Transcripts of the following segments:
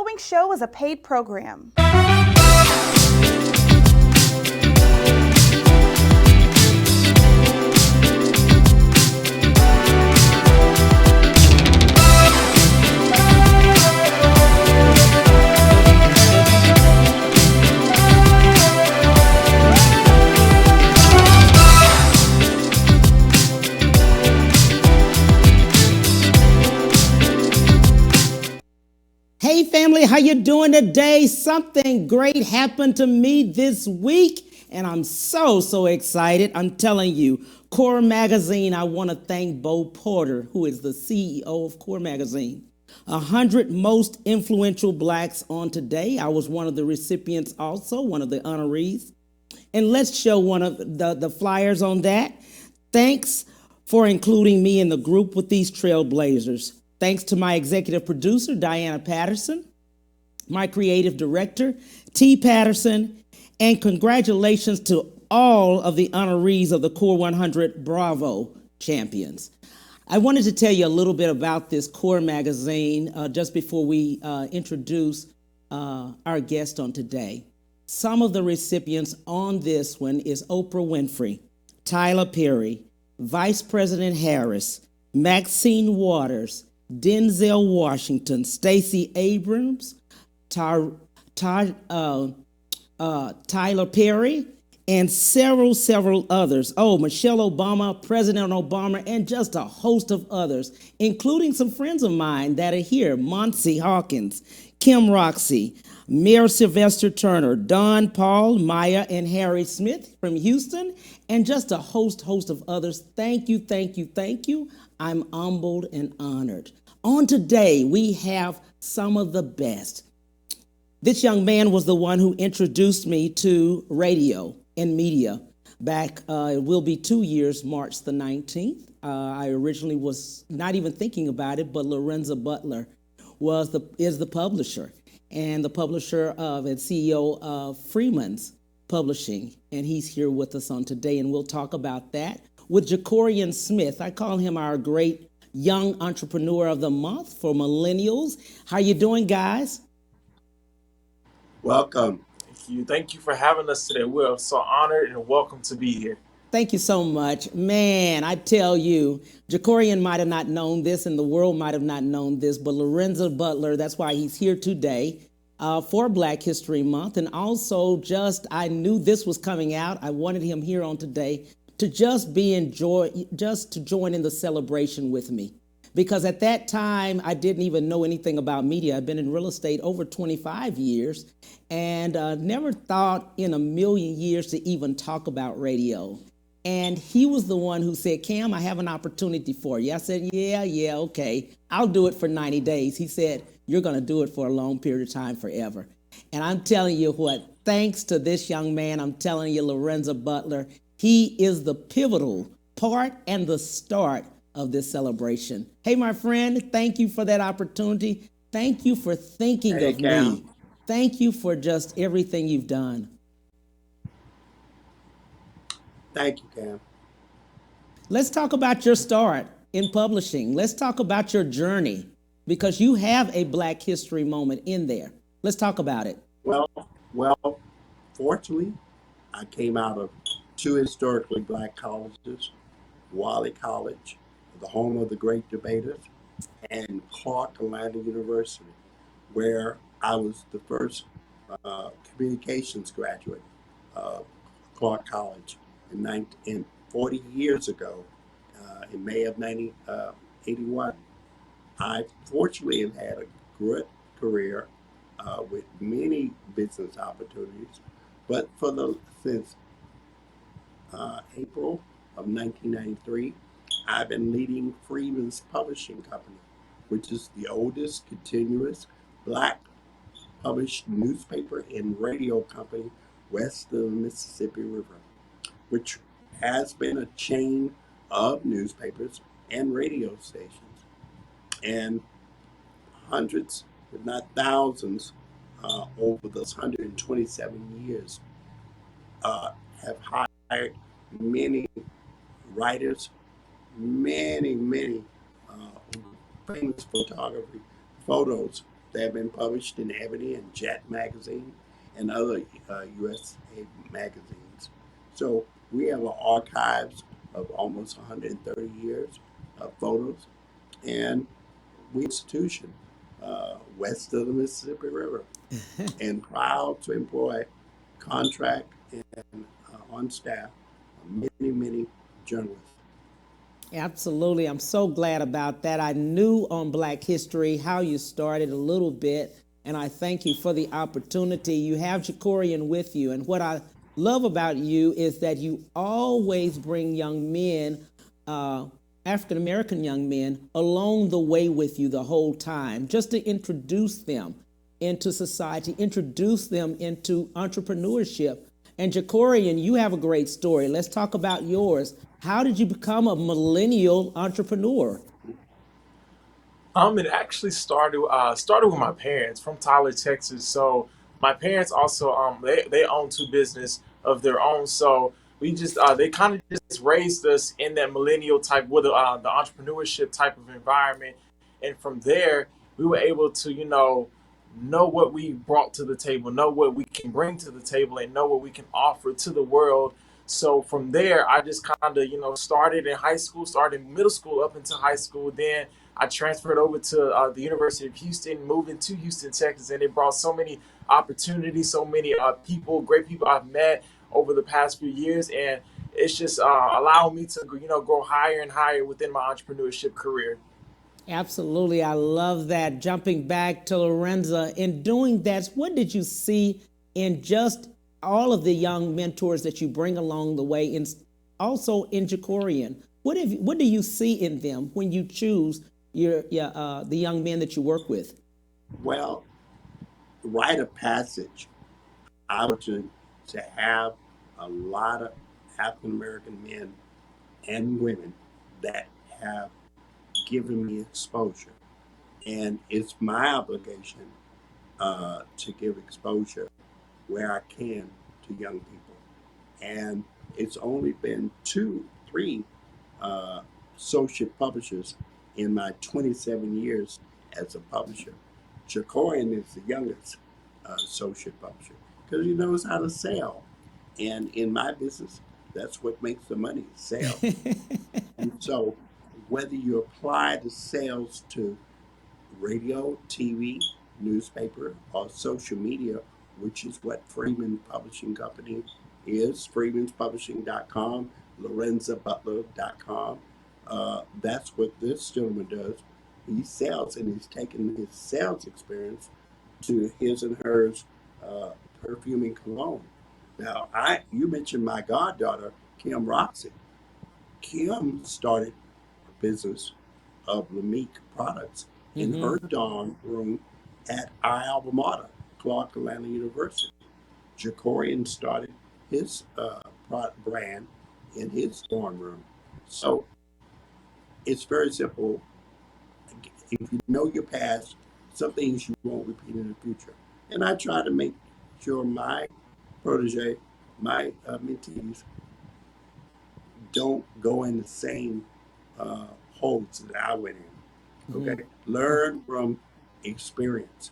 following show is a paid program. Hey family, how you doing today? Something great happened to me this week, and I'm so excited. I'm telling you, Core Magazine, I want to thank Bo Porter, who is the CEO of Core Magazine. 100 most influential blacks on today. I was one of the recipients also, one of the honorees. And let's show one of the flyers on that. Thanks for including me in the group with these trailblazers. Thanks to my executive producer, Diana Patterson, my creative director, T. Patterson, and congratulations to all of the honorees of the Core 100 Bravo champions. I wanted to tell you a little bit about this Core magazine just before we introduce our guest on today. Some of the recipients on this one is Oprah Winfrey, Tyler Perry, Vice President Harris, Maxine Waters, Denzel Washington, Stacey Abrams, Tyler Perry, and several others. Oh, Michelle Obama, President Obama, and just a host of others, including some friends of mine that are here, Monty Hawkins, Kim Roxy, Mayor Sylvester Turner, Don Paul, Maya, and Harry Smith from Houston, and just a host of others. Thank you. I'm humbled and honored. On today, we have some of the best. This young man was the one who introduced me to radio and media back, it will be 2 years, March the 19th. I originally was not even thinking about it, but Lorenza Butler is the publisher and the publisher of and CEO of Freeman's Publishing. And he's here with us on today, and we'll talk about that with Jacorrian Smith. I call him our great Young Entrepreneur of the Month for Millennials. How you doing, guys? Welcome. Thank you for having us today. We're so honored and welcome to be here. Thank you so much. Man, I tell you, Jacorrian might have not known this and the world might have not known this, but Lorenza Butler, that's why he's here today for Black History Month. And also I knew this was coming out. I wanted him here on today to just to join in the celebration with me. Because at that time, I didn't even know anything about media. I've been in real estate over 25 years and never thought in a million years to even talk about radio. And he was the one who said, Cam, I have an opportunity for you. I said, yeah, okay. I'll do it for 90 days. He said, you're going to do it for a long period of time, forever. And I'm telling you what, thanks to this young man, I'm telling you, Lorenza Butler, he is the pivotal part and the start of this celebration. Hey, my friend, thank you for that opportunity. Thank you for thinking of me. Thank you for just everything you've done. Thank you, Cam. Let's talk about your start in publishing. Let's talk about your journey, because you have a Black History moment in there. Let's talk about it. Well, fortunately, I came out of two historically Black colleges, Wally College, the home of the great debaters, and Clark Atlanta University, where I was the first communications graduate of Clark College in 40 years ago, in May of 1981. I fortunately have had a good career with many business opportunities, but since April of 1993, I've been leading Freeman's Publishing Company, which is the oldest continuous Black published newspaper and radio company west of the Mississippi River, which has been a chain of newspapers and radio stations. And hundreds, if not thousands, over those 127 years, have hired many writers, many famous photos They have been published in Ebony and Jet magazine and other USA magazines. So we have archives of almost 130 years of photos, and we institution west of the Mississippi River, and proud to employ contract and on staff many journalists. Absolutely. I'm so glad about that. I knew on Black History how you started a little bit, and I thank you for the opportunity. You have Jacorrian with you, and what I love about you is that you always bring young men, African American young men, along the way with you the whole time, just to introduce them into society, introduce them into entrepreneurship. And Jacorrian, you have a great story. Let's talk about yours. How did you become a millennial entrepreneur? It actually started with my parents from Tyler, Texas. So my parents also they own two business of their own. So we just they kind of just raised us in that millennial type with the entrepreneurship type of environment, and from there we were able to know what we brought to the table, know what we can bring to the table, and know what we can offer to the world. So from there, I just kind of started in high school, started in middle school up into high school. Then I transferred over to the University of Houston, moving to Houston, Texas, and it brought so many opportunities, so many people, great people I've met over the past few years, and it's just allowing me to grow higher and higher within my entrepreneurship career. Absolutely. I love that. Jumping back to Lorenza, in doing that, what did you see in just all of the young mentors that you bring along the way, and also in Jacorrian? What do you see in them when you choose the young men that you work with? Well, rite of passage, I want to have a lot of African American men and women that have given me exposure. And it's my obligation to give exposure where I can to young people. And it's only been 3 associate publishers in my 27 years as a publisher. Jacorrian is the youngest associate publisher because he knows how to sell. And in my business, that's what makes the money, sales. And so whether you apply the sales to radio, TV, newspaper, or social media, which is what Freeman Publishing Company is, freemanspublishing.com, lorenzabutler.com. That's what this gentleman does. He sells, and he's taken his sales experience to his and hers perfume and cologne. Now, you mentioned my goddaughter, Kim Roxy. Kim started a business of Lamique products in her dorm room at our alma mater, Clark Atlanta University. Jacorrian started his brand in his dorm room. So it's very simple. If you know your past, some things you won't repeat in the future. And I try to make sure my protege, my mentees, don't go in the same holes that I went in. Okay, learn from experience.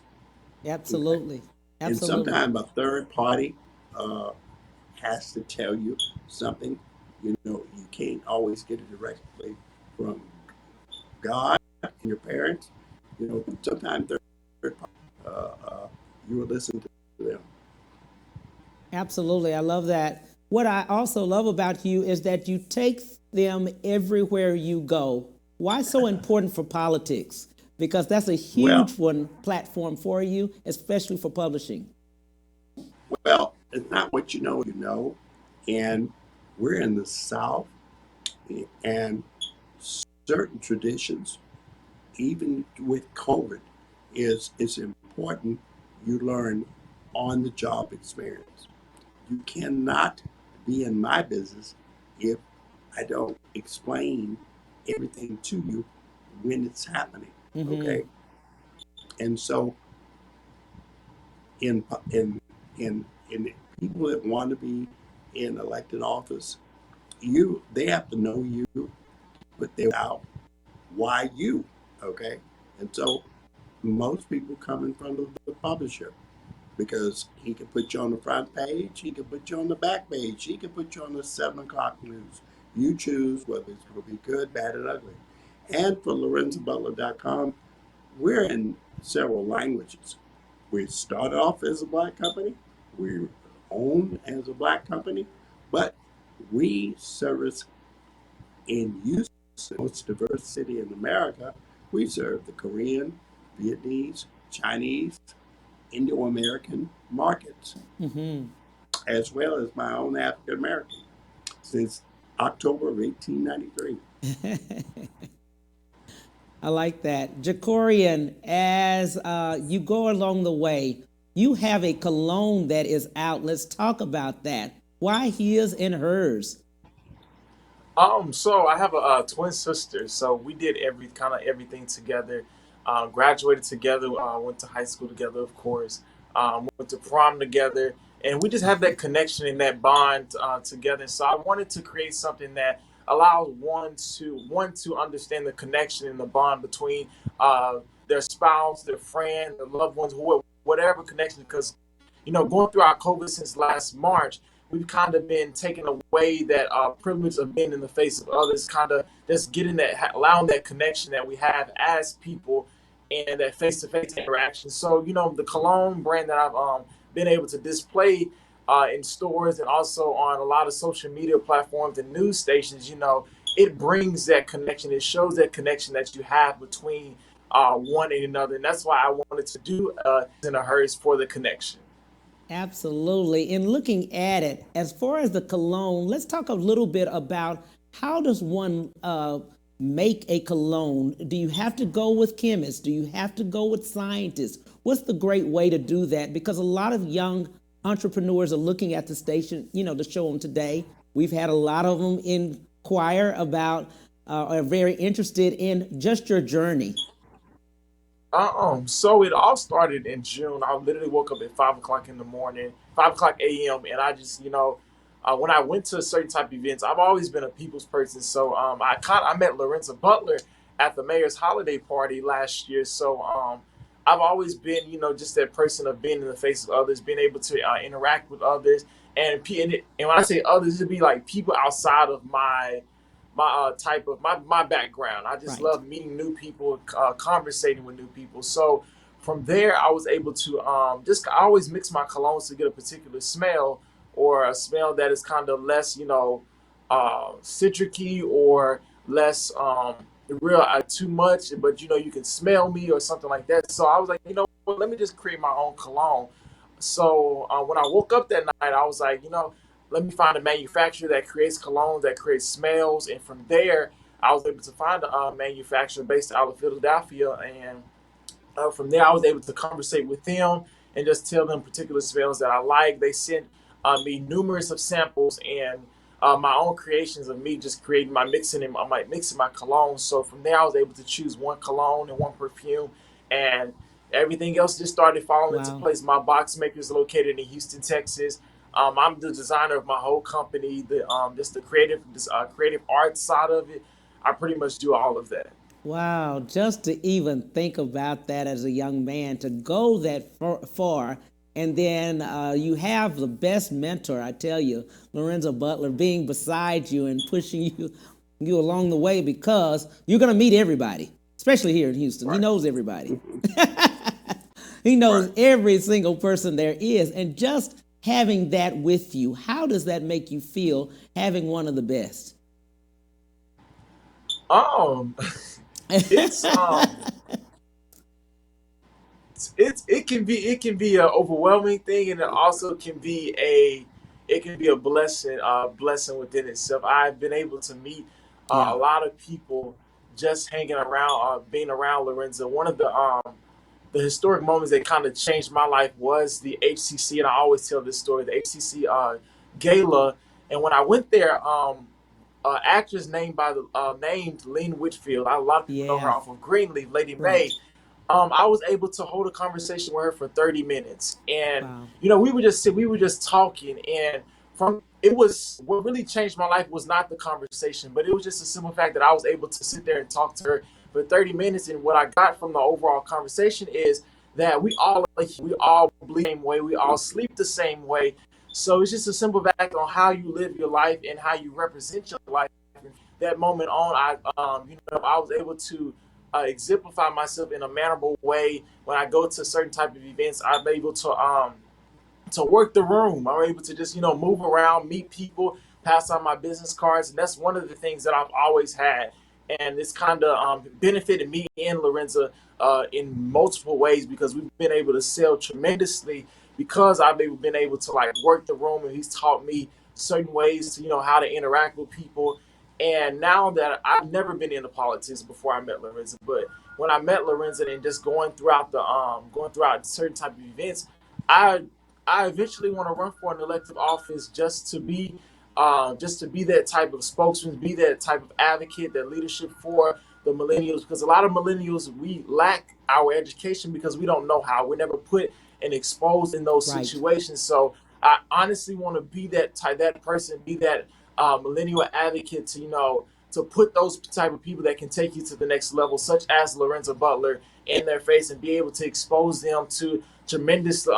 Absolutely. Okay? Absolutely. And sometimes a third party has to tell you something. You can't always get it directly from God and your parents. Sometimes third party, you will listen to them. Absolutely. I love that. What I also love about you is that you take them everywhere you go. Why so important for politics? Because that's a huge platform for you, especially for publishing. Well, it's not what you know. And we're in the South, and certain traditions, even with COVID, it's important you learn on the job experience. You cannot be in my business if I don't explain everything to you when it's happening. Okay, and so in people that want to be in elected office, they have to know you, but they're out why you. Okay, and so most people coming from the publisher because he can put you on the front page, he can put you on the back page, he can put you on the 7 o'clock news. You choose whether it's going to be good, bad, and ugly. And for LorenzaButler.com, we're in several languages. We started off as a black company, we own as a black company, but we service in use the most diverse city in America. We serve the Korean, Vietnamese, Chinese, Indo-American markets, as well as my own African American since October of 1893. I like that. Jacorrian, as you go along the way, you have a cologne that is out. Let's talk about that. Why his and hers? So I have a twin sister. So we did everything together. Graduated together. Went to high school together, of course. Went to prom together, and we just have that connection and that bond together. So I wanted to create something that allows one to understand the connection and the bond between their spouse, their friend, their loved ones, whatever connection. Because going through our COVID since last March, we've kind of been taking away that privilege of being in the face of others, kind of just getting that, allowing that connection that we have as people and that face-to-face interaction. So, the cologne brand that I've been able to display in stores and also on a lot of social media platforms and news stations, it brings that connection. It shows that connection that you have between one and another. And that's why I wanted to do in a hers for the connection. Absolutely. In looking at it, as far as the cologne, let's talk a little bit about how does one make a cologne? Do you have to go with chemists? Do you have to go with scientists? What's the great way to do that? Because a lot of young entrepreneurs are looking at the station, the show them today. We've had a lot of them inquire about, are very interested in just your journey. So it all started in June. I literally woke up at 5 o'clock in the morning, 5 o'clock a.m., and I just, when I went to a certain type of events, I've always been a people's person. So I met Lorenza Butler at the mayor's holiday party last year. So I've always been, just that person of being in the face of others, being able to interact with others, and when I say others, it'd be like people outside of my type of my background. I just Right. love meeting new people, conversating with new people. So from there, I was able to I always mix my colognes to get a particular smell or a smell that is kind of less, citricy or less real too much, but you can smell me or something like that. So I was like, what, let me just create my own cologne. So when I woke up that night, I was like, let me find a manufacturer that creates colognes, that creates smells, and from there, I was able to find a manufacturer based out of Philadelphia, and from there, I was able to conversate with them and just tell them particular smells that I like. They sent me numerous of samples and my own creations of me just creating mixing my cologne. So from there, I was able to choose one cologne and one perfume, and everything else just started falling into Wow. place. My box maker is located in Houston, Texas. I'm the designer of my whole company. The just the creative art side of it. I pretty much do all of that. Wow, just to even think about that as a young man, to go that far, and then you have the best mentor, I tell you, Lorenza Butler, being beside you and pushing you along the way because you're going to meet everybody, especially here in Houston. He Right. knows everybody. He knows Right. every single person there is. And just having that with you, how does that make you feel having one of the best? Um, it's it can be an overwhelming thing, and it also can be a blessing within itself. I've been able to meet Yeah. a lot of people just hanging around, being around Lorenzo. One of the historic moments that kind of changed my life was the HCC, and I always tell this story, the HCC gala. And when I went there, actress named Lynn Whitfield. A lot of people know her Yeah. off of Greenleaf, Lady Right. May. I was able to hold a conversation with her for 30 minutes, and Wow. we were just talking, and from it was what really changed my life was not the conversation, but it was just the simple fact that I was able to sit there and talk to her for 30 minutes. And what I got from the overall conversation is that we all bleed the same way, we all sleep the same way. So it's just a simple fact on how you live your life and how you represent your life. And that moment on, I was able to exemplify myself in a mannerable way. When I go to certain type of events, I'm able to work the room. I'm able to just, move around, meet people, pass on my business cards. And that's one of the things that I've always had. And it's kind of benefited me and Lorenza in multiple ways, because we've been able to sell tremendously because I've been able to like work the room, and he's taught me certain ways to, how to interact with people. And now that I've never been into politics before I met Lorenza, but when I met Lorenza and just going throughout certain type of events, I I eventually want to run for an elective office just to be that type of spokesman, be that type of advocate, that leadership for the millennials, because a lot of millennials, we lack our education because we don't know how. We're never put and exposed in those Right. situations. So I honestly want to be that person, be that millennial advocate to to put those type of people that can take you to the next level, such as Lorenza Butler, in their face, and be able to expose them to tremendous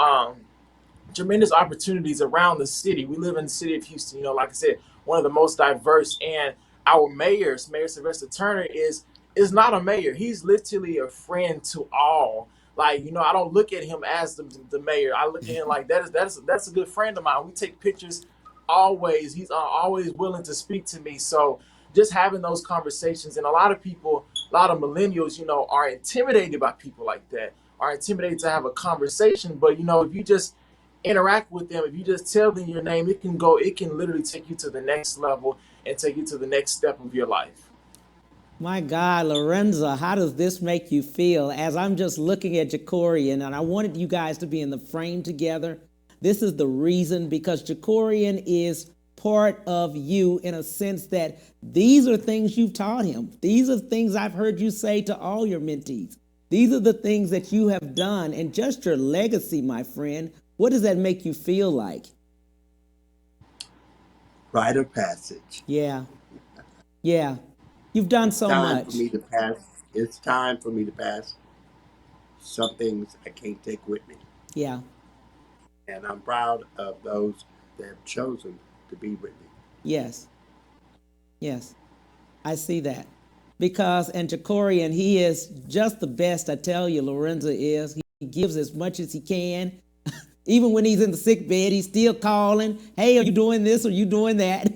opportunities around the city. We live in the city of Houston, like I said, one of the most diverse. And our Mayor Sylvester Turner, is not a mayor. He's literally a friend to all. Like, I don't look at him as the mayor. I look at him like that's a good friend of mine. We take pictures always. He's always willing to speak to me. So just having those conversations, and a lot of people, a lot of millennials, are intimidated by people like that, are intimidated to have a conversation. But if you just interact with them, if you just tell them your name, it can literally take you to the next level and take you to the next step of your life. My God, Lorenza, how does this make you feel? As I'm just looking at Jacorrian, and I wanted you guys to be in the frame together. This is the reason, because Jacorrian is part of you in a sense that these are things you've taught him. These are things I've heard you say to all your mentees. These are the things that you have done, and just your legacy, my friend. What does that make you feel like? Rite of passage. Yeah. Yeah. You've done so Time much. for me to pass. It's time for me to pass some things I can't take with me. Yeah. And I'm proud of those that have chosen to be with me. Yes. Yes. I see that. Because, and Jacorrian, he is just the best. I tell you, Lorenza is. He gives as much as he can. Even when he's in the sick bed, he's still calling. Hey, are you doing this? Are you doing that?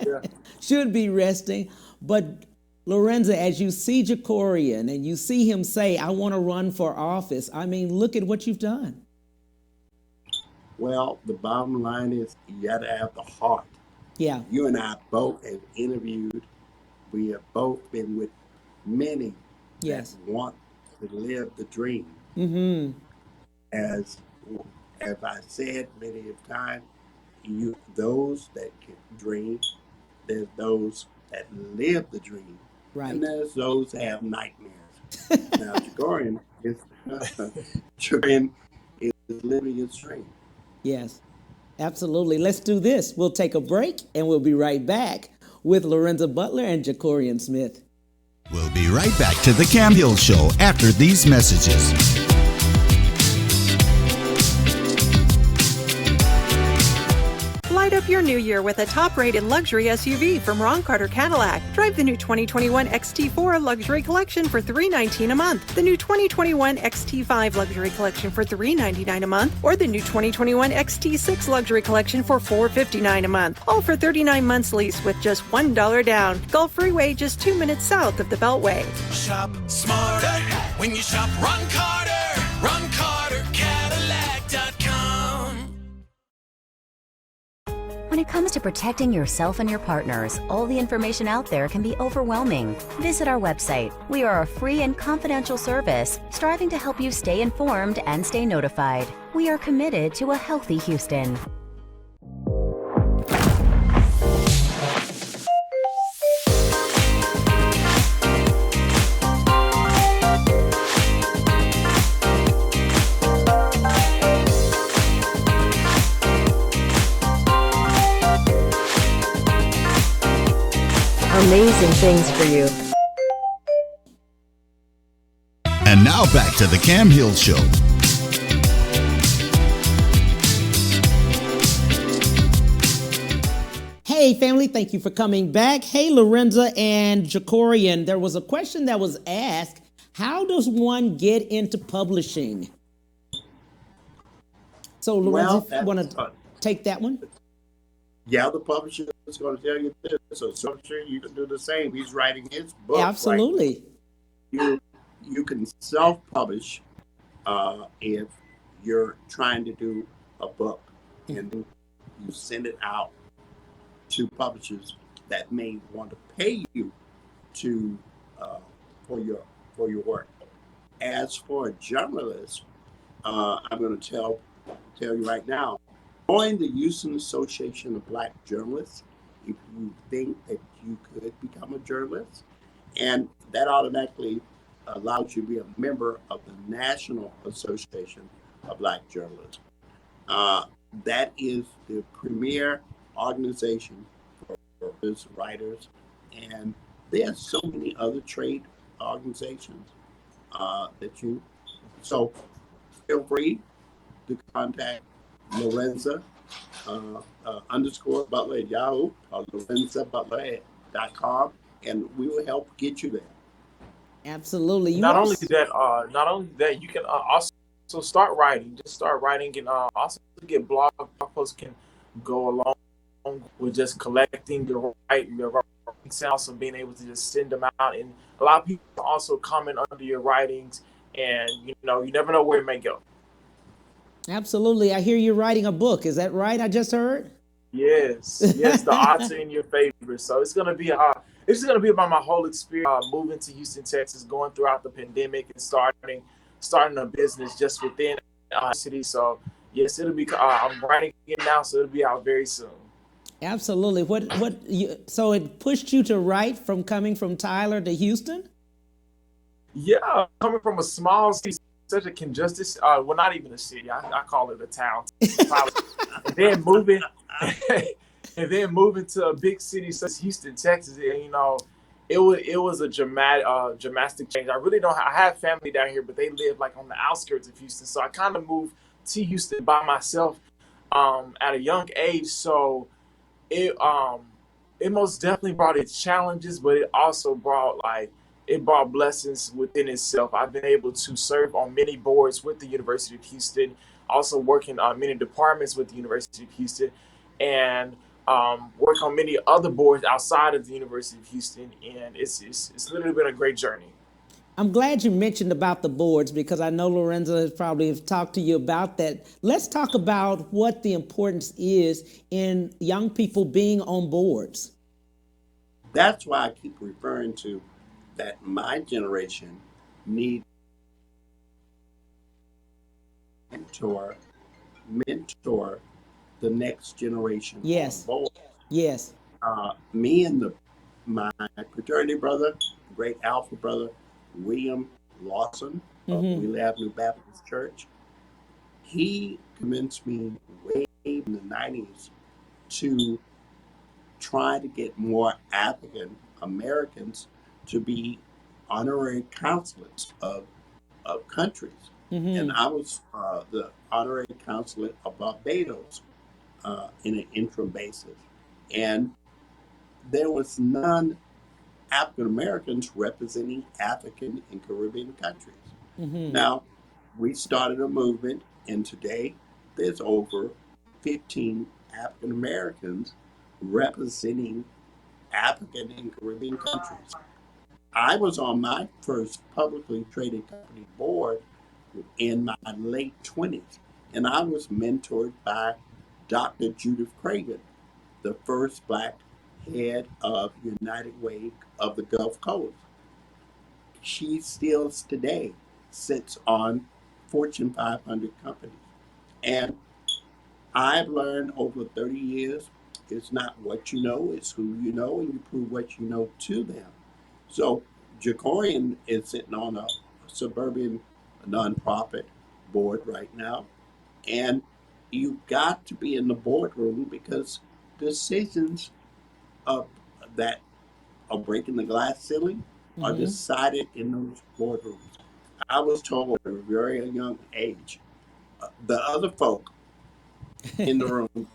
Yeah. Should be resting. But Lorenza, as you see Jacorrian and you see him say, I want to run for office, I mean, look at what you've done. Well, the bottom line is you got to have the heart. Yeah. You and I both have interviewed. We have both been with many Yes. that want to live the dream. Mm-hmm. As I said many a time, those that can dream, there's those that live the dream, Right. and there's those that have nightmares. Now, Jacorrian is living his dream. Yes, absolutely. Let's do this. We'll take a break and we'll be right back with Lorenza Butler and Jacorrian Smith. We'll be right back to the Cam Hill Show after these messages. Light up your new year with a top-rated luxury SUV from Ron Carter Cadillac. Drive the new 2021 XT4 Luxury Collection for $319 a month, the new 2021 XT5 Luxury Collection for $399 a month, or the new 2021 XT6 Luxury Collection for $459 a month. All for 39 months lease with just $1 down. Gulf Freeway, just 2 minutes south of the Beltway. Shop smarter when you shop Ron Carter. RonCarterCadillac.com. When it comes to protecting yourself and your partners, all the information out there can be overwhelming. Visit our website. We are a free and confidential service striving to help you stay informed and stay notified. We are committed to a healthy Houston. Amazing things for you. Now back to the Cam Hill Show. Hey, family, thank you for coming back. Hey, Lorenza and Jacorrian, there was a question that was asked, how does one get into publishing? So, Lorenza, if you want to take that one? Yeah, the publisher is going to tell you this. So, I'm sure you can do the same. He's writing his book. Absolutely. Right? You can self-publish if you're trying to do a book, and then you send it out to publishers that may want to pay you to for your work. As for a journalist, I'm going to tell you right now, join the Houston Association of Black Journalists if you think that you could become a journalist, and that automatically allows you to be a member of the National Association of Black Journalists. That is the premier organization for writers, and there are so many other trade organizations so feel free to contact Lorenza _Butler at Yahoo or LorenzaButler.com, and we will help get you there. Absolutely. Not only that, you can also start writing. Just start writing, and also get blog posts can go along with just collecting your writing, also being able to just send them out. And a lot of people also comment under your writings, and you never know where it may go. Absolutely. I hear you're writing a book. Is that right? I just heard. Yes, the odds are in your favor. So it's gonna be about my whole experience moving to Houston, Texas, going throughout the pandemic, and starting a business just within city. So yes, it'll be. I'm writing it now, so it'll be out very soon. Absolutely. So it pushed you to write from coming from Tyler to Houston? Yeah, coming from a small city, such a congested, well, not even a city. I call it a town. and then moving to a big city such as Houston, Texas. And, it was a dramatic change. I have family down here, but they live like on the outskirts of Houston. So I kind of moved to Houston by myself at a young age. So it most definitely brought its challenges, but it also brought blessings within itself. I've been able to serve on many boards with the University of Houston, also working on many departments with the University of Houston, and work on many other boards outside of the University of Houston. And it's literally been a great journey. I'm glad you mentioned about the boards, because I know Lorenza has probably talked to you about that. Let's talk about what the importance is in young people being on boards. That's why I keep referring to that my generation need mentor the next generation. Yes. On board. Yes. Me and my fraternity brother, great alpha brother, William Lawson of Wheeler Avenue Baptist Church, he convinced me way in the 90s to try to get more African Americans to be honorary consulates of countries. And I was the honorary consulate of Barbados in an interim basis. And there was none African Americans representing African and Caribbean countries. Now, we started a movement, and today there's over 15 African Americans representing African and Caribbean countries. I was on my first publicly traded company board in my late 20s, and I was mentored by Dr. Judith Craven, the first Black head of United Way of the Gulf Coast. She still today sits on Fortune 500 companies. And I've learned over 30 years, it's not what you know, it's who you know, and you prove what you know to them. So Jacorrian is sitting on a suburban nonprofit board right now. And you've got to be in the boardroom, because decisions that are breaking the glass ceiling are decided in those boardrooms. I was told at a very young age, the other folk in the room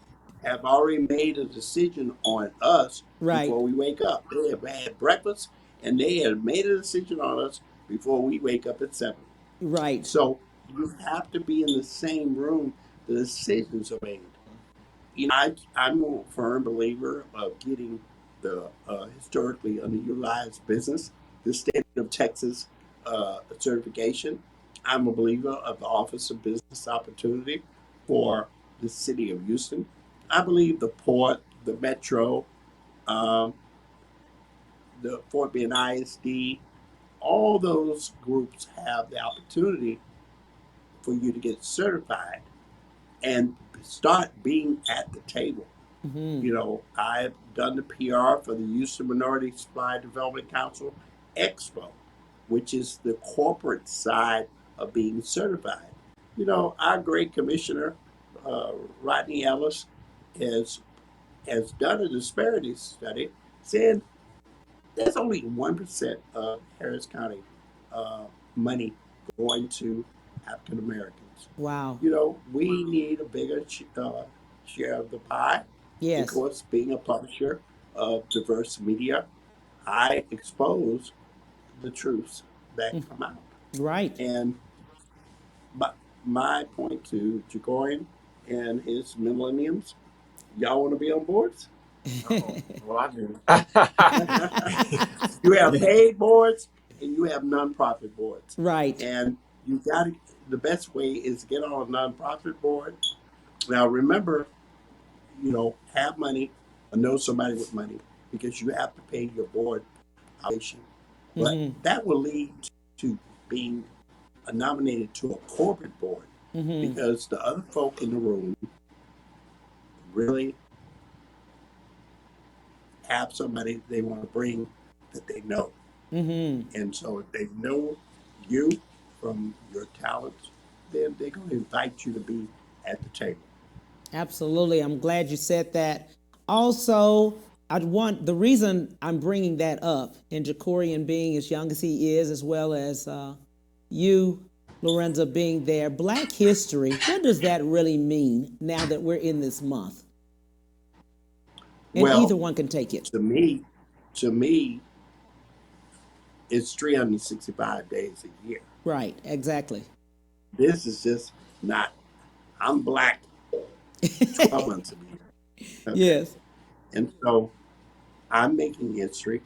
have already made a decision on us Right, before we wake up. They have had breakfast and they have made a decision on us before we wake up at 7. right. So you have to be in the same room the decisions are made. I'm a firm believer of getting the historically underutilized business, the state of Texas certification. I'm a believer of the Office of Business Opportunity for the city of Houston. I believe the port, the metro, um, the Fort Bend ISD, all those groups have the opportunity for you to get certified and start being at the table. Hmm. I've done the PR for the Houston Minority Supply Development Council Expo, which is the corporate side of being certified. Our great commissioner, uh, Rodney Ellis, has done a disparity study saying there's only 1% of Harris County uh, money going to African Americans. Wow. We need a bigger share of the pie. Of Yes. course, being a publisher of diverse media, I expose the truths that Mm. come out. Right. And but my point to Jacorrian and his millenniums, y'all want to be on boards? Oh, well, I do. You have paid boards and you have nonprofit boards. Right. And you got to, the best way is to get on a nonprofit board. Now, remember, have money or know somebody with money because you have to pay your board obligation. But Hmm. that will lead to being nominated to a corporate board Hmm. because the other folk in the room really have somebody they want to bring that they know. Hmm. And so if they know you from your talents, then they're going to invite you to be at the table. Absolutely. I'm glad you said that. Also, the reason I'm bringing that up, and Jacorrian being as young as he is, as well as you, Lorenza, being there, Black history, what does that really mean now that we're in this month? And either Well, one can take it. to me, it's 365 days a year. Right, exactly. This is just not, I'm Black 12 months a year. Okay. Yes. And so I'm making history,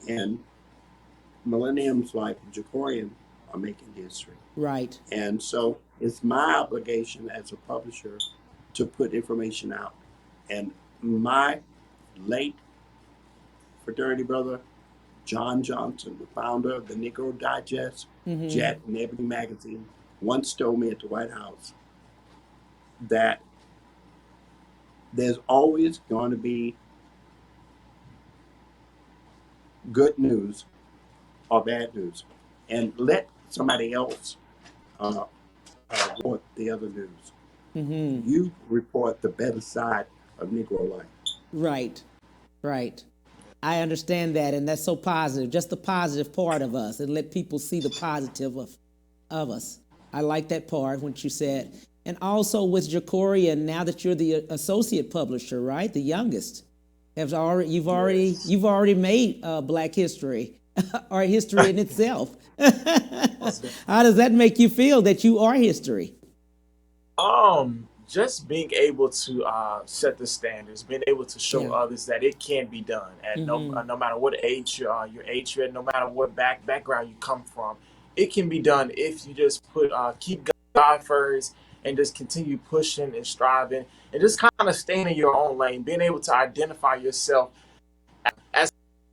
and millenniums like Jacorrian are making history. Right. And so it's my obligation as a publisher to put information out. And my late fraternity brother, John Johnson, the founder of the Negro Digest, Hmm. Jet, and Ebony magazine, once told me at the White House that there's always going to be good news or bad news, and let somebody else uh, report the other news. Hmm. You report the better side of Negro life. Right. Right. I understand that, and that's so positive. Just the positive part of us, and let people see the positive of us. I like that part what you said, and also with Jacorrian. Now that you're the associate publisher, right, the youngest, Yes. you've already made Black history, or history in itself. How does that make you feel that you are history? Just being able to set the standards, being able to show Yeah. others that it can be done, and Hmm. no matter what age you are, your age you're at, no matter what background you come from, it can be done if you just keep God first and just continue pushing and striving and just kind of staying in your own lane, being able to identify yourself as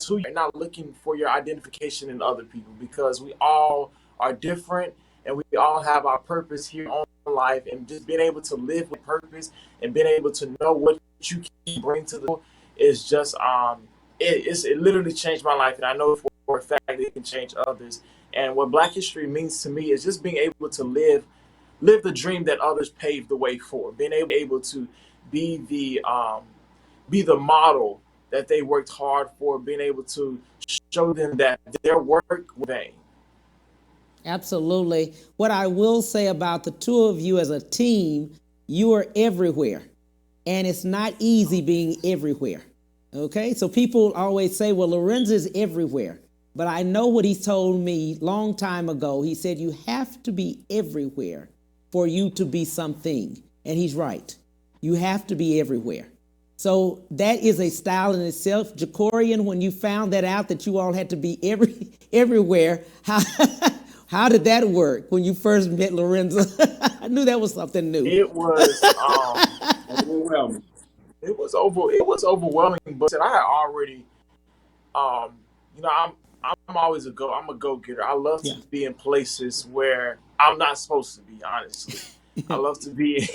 who you're not looking for your identification in other people because we all are different and we all have our purpose here on life and just being able to live with purpose and being able to know what you can bring to the world is just it literally changed my life and I know for a fact it can change others and what Black history means to me is just being able to live the dream that others paved the way for being able to be the model that they worked hard for, being able to show them that their work was vain. Absolutely. What I will say about the two of you as a team, you are everywhere. And it's not easy being everywhere. Okay? So people always say, well, Lorenza is everywhere. But I know what he told me long time ago. He said, you have to be everywhere for you to be something. And he's right. You have to be everywhere. So that is a style in itself. Jacorrian, when you found that out that you all had to be everywhere, how did that work when you first met Lorenza? I knew that was something new. It was Overwhelming. it was overwhelming, but I had already um I'm always I'm a go-getter. I love to Yeah. be in places where I'm not supposed to be, honestly. I love to be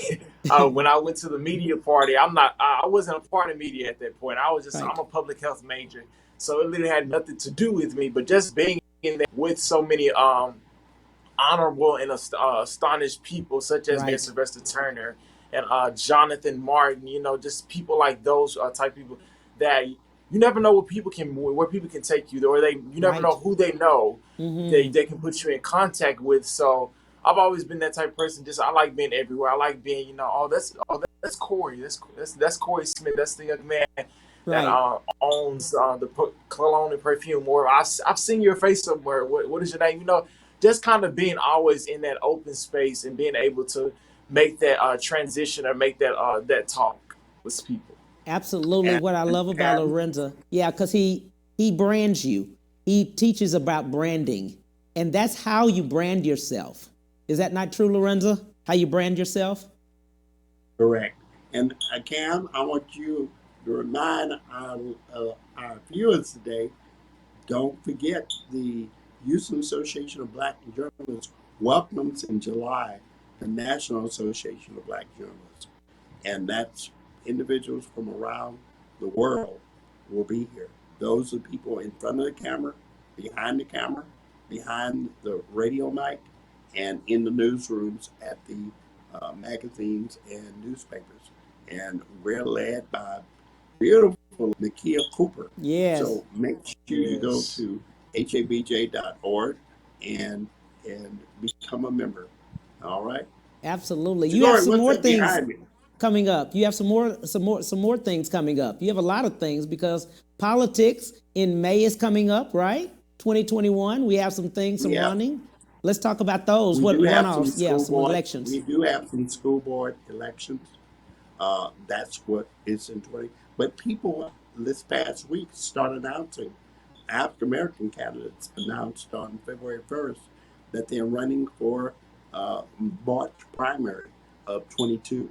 when I went to the media party, I wasn't a part of media at that point. Right. I'm a public health major. So it literally had nothing to do with me, but just being in there with so many honorable and astonished people, such as Mayor Right. Sylvester Turner and Jonathan Martin. Just people like those type people that you never know where people can take you, or you never know Right. who they know Mm-hmm. they can put you in contact with. So I've always been that type of person. Just I like being everywhere. I like being, that's Corey. That's Corey Smith. That's the young man that Right. owns the cologne and perfume. Or I've seen your face somewhere. What is your name? Just kind of being always in that open space and being able to make that transition or make that talk with people. Absolutely. And, What I love about and Lorenza, yeah, because he brands you. He teaches about branding, and that's how you brand yourself. Is that not true, Lorenza? How you brand yourself? correct. And Cam, I want you to remind our viewers today, don't forget the Houston Association of Black Journalists welcomes in July the National Association of Black Journalists. And that's individuals from around the world will be here. Those are people in front of the camera, behind the radio mic, and in the newsrooms at the magazines and newspapers. And we're led by beautiful Nakia Cooper. Yes. So make sure you go Yes. to habj.org and become a member. All right. Absolutely. You have Jagori, some what's more that things behind me? coming up. You have some more things coming up. You have a lot of things because politics in May is coming up, right? 2021. We have some things, some Yeah. running. Let's talk about those. We What do have some runoffs? Yeah, school some board. elections. We do have some school board elections. That's what is in 20. But people this past week started announcing, African American candidates announced on February 1st that they're running for March primary of 22.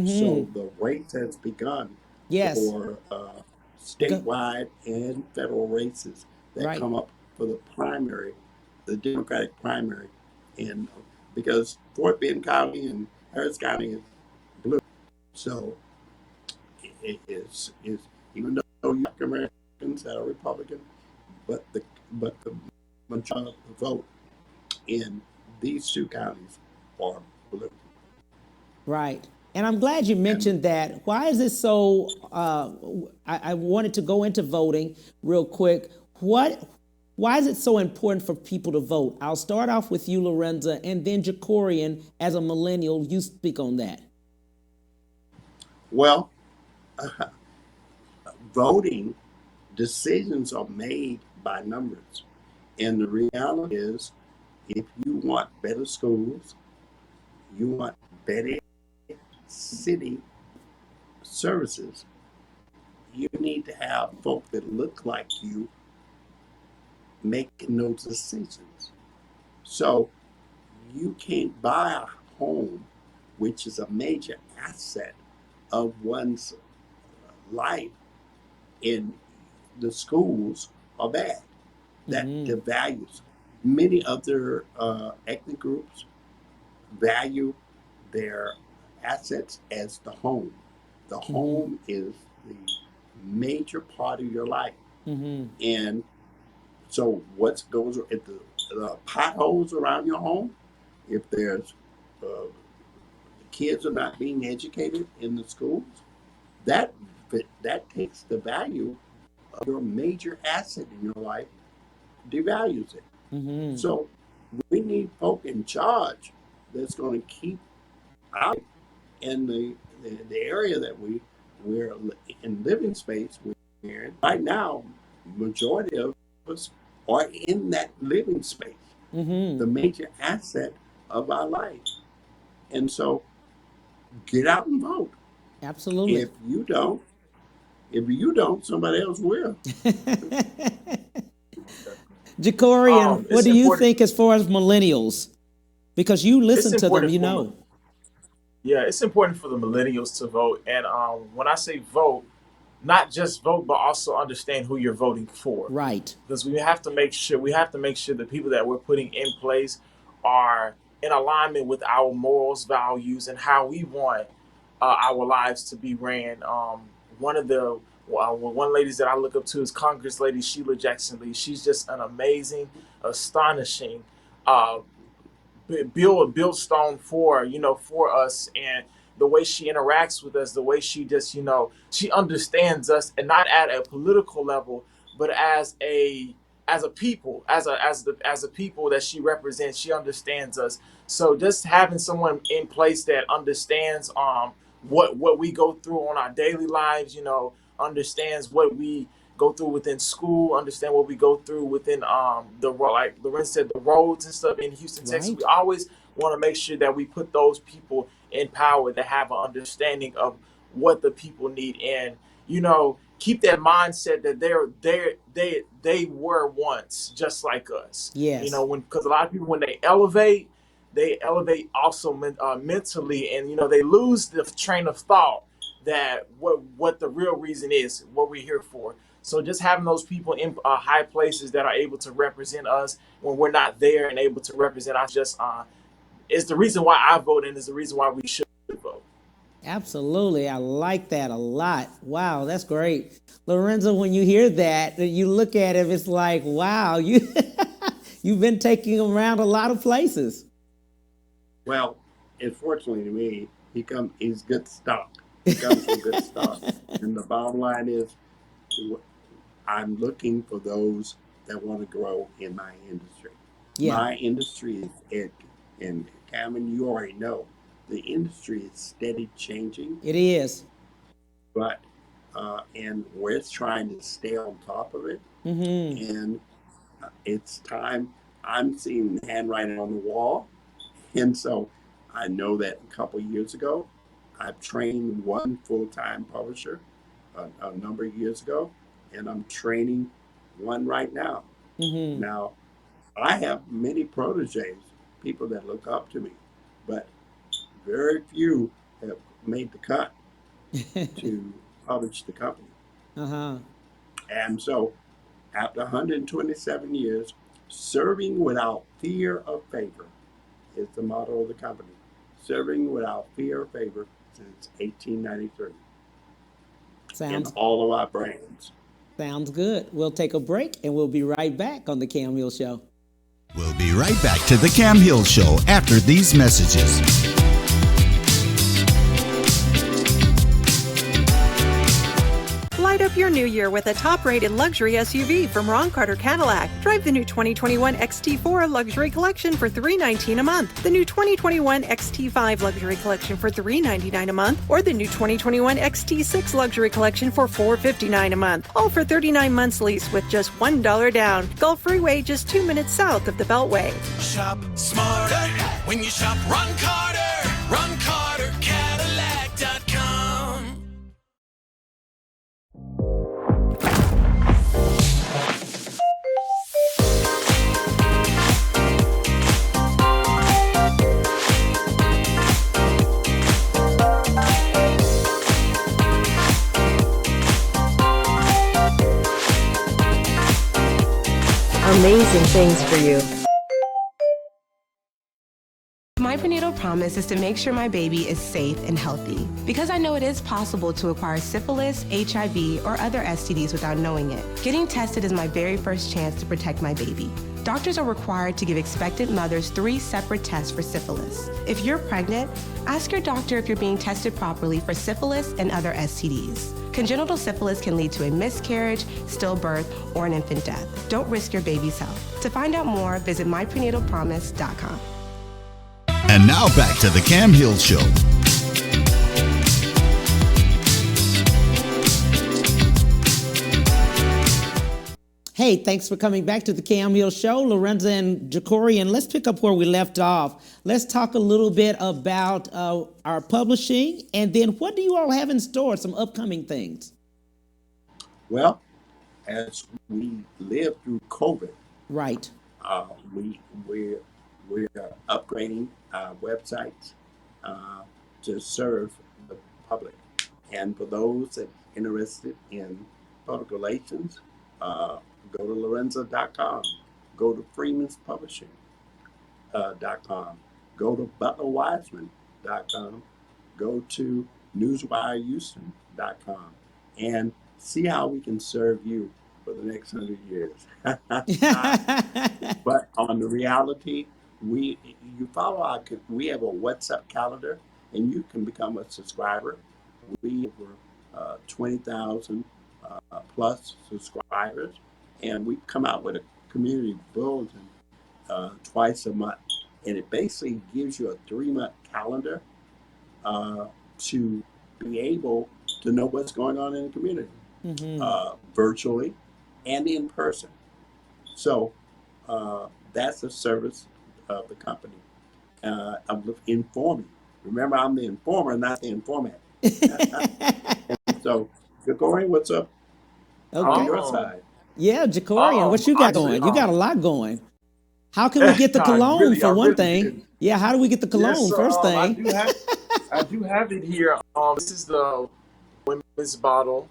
So the race has begun Yes. for Go, statewide and federal races that right. come up for the primary, the Democratic primary, in because Fort Bend County and Harris County is blue. So it is even though you African Americans that are Republican, but the majority of the vote in these two counties are blue. Right. And I'm glad you And mentioned that. Why is it so? I wanted to go into voting real quick. Why is it so important for people to vote? I'll start off with you, Lorenza, and then Jacorrian, as a millennial, you speak on that. well, voting decisions are made by numbers. And the reality is, if you want better schools, you want better city services, you need to have folk that look like you making those decisions. So you can't buy a home, which is a major asset of one's life, in the schools are bad. That the values, many other ethnic groups value their assets as the home. The home is the major part of your life. And so what goes if the potholes around your home, if there's the kids are not being educated in the schools, that that takes the value of your major asset in your life, devalues it. So we need folk in charge that's going to keep out in the area that we're in living space we're in. Right now, majority of us are in that living space, the major asset of our life. And so get out and vote. Absolutely. If you don't, somebody else will. Jacorrian, what do you think as far as millennials? Because you listen to them, you know. Yeah, it's important for the millennials to vote. And when I say vote, not just vote, but also understand who you're voting for. Right. Because we have to make sure the people that we're putting in place are in alignment with our morals, values, and how we want our lives to be ran. One ladies that I look up to is Congress Lady Sheila Jackson Lee. She's just an amazing, astonishing build stone for us, and the way she interacts with us, the way she just she understands us, and not at a political level, but as a people, as a people that she represents. She understands us. So just having someone in place that understands what we go through on our daily lives, understands what we go through within school, understand what we go through within like Lorenza said, the roads and stuff in Houston, Texas. Right. We always want to make sure that we put those people in power that have an understanding of what the people need, and keep that mindset that they were once just like us. Yes. Because a lot of people, when they elevate also mentally, and they lose the train of thought that what the real reason is, what we're here for. So just having those people in high places that are able to represent us when we're not there, and able to represent us, just is the reason why I vote, and is the reason why we should vote. Absolutely. I like that a lot. Wow, that's great. Lorenza, when you hear that, you look at it, it's like, wow, you've been taking him around a lot of places. Well, unfortunately to me, he's good stock. He comes from good stock. And the bottom line is, I'm looking for those that want to grow in my industry. Yeah. My industry is it, and Cameron, you already know, the industry is steady changing. It is. But, and we're trying to stay on top of it. And it's time. I'm seeing the handwriting on the wall. And so I know that a couple of years ago, I've trained one full-time publisher a number of years ago, and I'm training one right now. Now, I have many proteges, people that look up to me, but very few have made the cut to publish the company. And so, after 127 years, serving without fear of favor is the motto of the company. Serving without fear of favor since 1893. In all of our brands. Sounds good. We'll take a break, and we'll be right back on The Cam Hill Show. We'll be right back to The Cam Hill Show after these messages. Light up your new year with a top-rated luxury SUV from Ron Carter Cadillac. Drive the new 2021 XT4 Luxury Collection for $319 a month, the new 2021 XT5 Luxury Collection for $399 a month, or the new 2021 XT6 Luxury Collection for $459 a month, all for 39 months lease with just $1 down. Gulf Freeway, just 2 minutes south of the Beltway. Shop smarter when you shop Ron Carter. RonCarterCadillac.com. Amazing things for you. My prenatal promise is to make sure my baby is safe and healthy, because I know it is possible to acquire syphilis, HIV, or other STDs without knowing it. Getting tested is my very first chance to protect my baby. Doctors are required to give expectant mothers 3 separate tests for syphilis. If you're pregnant, ask your doctor if you're being tested properly for syphilis and other STDs. Congenital syphilis can lead to a miscarriage, stillbirth, or an infant death. Don't risk your baby's health. To find out more, visit myprenatalpromise.com. And now back to the Cam Hill Show. Hey, thanks for coming back to the Cam Hill Show. Lorenza and Jacorrian, let's pick up where we left off. Let's talk a little bit about our publishing, and then what do you all have in store, some upcoming things? Well, as we live through COVID, right, we're upgrading our websites to serve the public. And for those that are interested in public relations, go to Lorenza.com, go to freemanspublishing.com, go to ButlerWiseman.com, go to NewsWireHouston.com, and see how we can serve you for the next 100 years. But on the reality, we have a WhatsApp calendar, and you can become a subscriber. We have 20,000 plus subscribers, and we come out with a community bulletin twice a month, and it basically gives you a 3-month calendar to be able to know what's going on in the community, virtually and in person. So that's the service of the company. I'm informing. Remember, I'm the informer, not the informant. So, Jacorrian, what's up on your side? Yeah, Jacorrian, what you got going? You got a lot going. How can we get the cologne for one thing? Yeah, how do we get the cologne first thing? I do have it here. This is the women's bottle.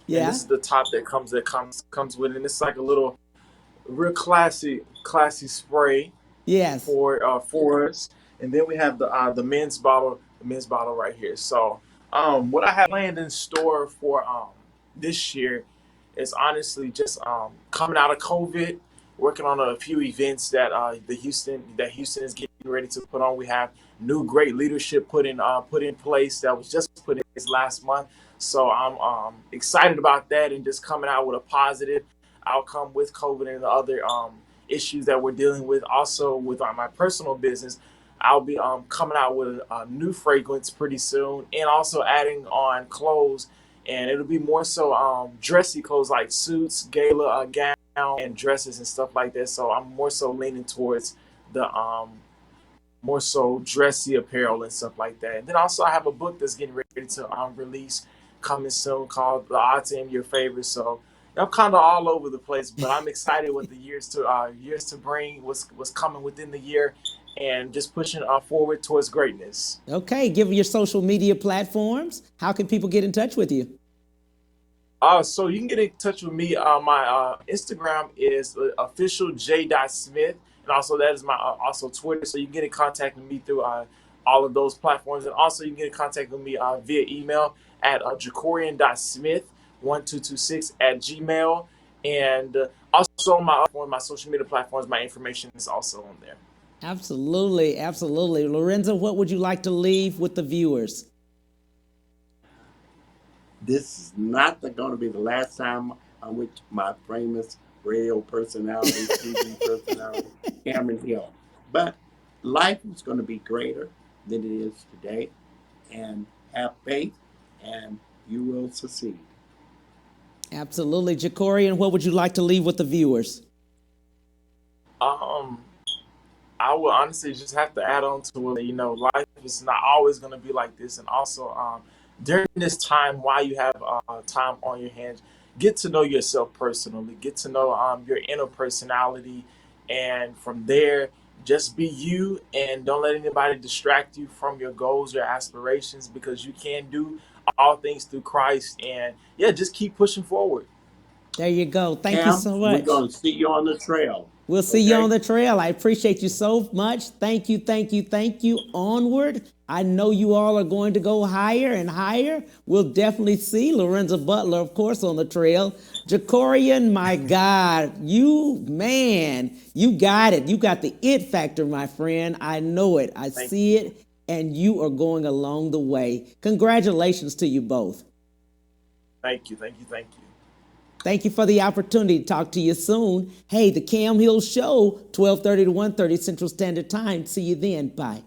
Yeah. And this is the top that comes with it. And it's like a little real classy spray. Yes. For us. And then we have the men's bottle right here. So what I have planned in store for this year is honestly just coming out of COVID, working on a few events that Houston is getting ready to put on. We have new great leadership put in place that was just put in place last month. So I'm excited about that and just coming out with a positive outcome with COVID and the other issues that we're dealing with. Also with my personal business, I'll be coming out with a new fragrance pretty soon, and also adding on clothes. And it'll be more so dressy clothes like suits, gala gown, and dresses and stuff like that. So I'm more so leaning towards the more so dressy apparel and stuff like that. And then also I have a book that's getting ready to release coming soon called The Odds in Your Favor. So I'm kind of all over the place, but I'm excited with the years to bring, what's coming within the year, and just pushing forward towards greatness. Okay, give your social media platforms. How can people get in touch with you? So you can get in touch with me. My Instagram is official j.smith, and also that is my also Twitter. So you can get in contact with me through all of those platforms, and also you can get in contact with me via email at jacorrian.smith1226@gmail, and also on my social media platforms, my information is also on there. Absolutely, absolutely. Lorenza, what would you like to leave with the viewers? This is not going to be the last time on which my famous radio personality, TV personality, Cameron Hill. But life is going to be greater than it is today, and have faith, and you will succeed. Absolutely. Jacorrian, what would you like to leave with the viewers? I would honestly just have to add on to it. Life is not always going to be like this. And also, during this time, while you have time on your hands, get to know yourself personally. Get to know your inner personality. And from there, just be you, and don't let anybody distract you from your goals, your aspirations, because you can do all things through Christ. And yeah, just keep pushing forward. There you go. Thank you so much. We're going to see you on the trail. We'll see you on the trail. I appreciate you so much. Thank you, thank you, thank you. Onward I know you all are going to go higher and higher. We'll definitely see Lorenza Butler, of course, on the trail. Jacorrian, my God, you got it. You got the it factor, my friend. I know it. I see it, and you are going along the way. Congratulations to you both. Thank you, thank you, thank you. Thank you for the opportunity to talk to you soon. Hey, the Cam Hill Show, 12:30 to 1:30 Central Standard Time. See you then. Bye.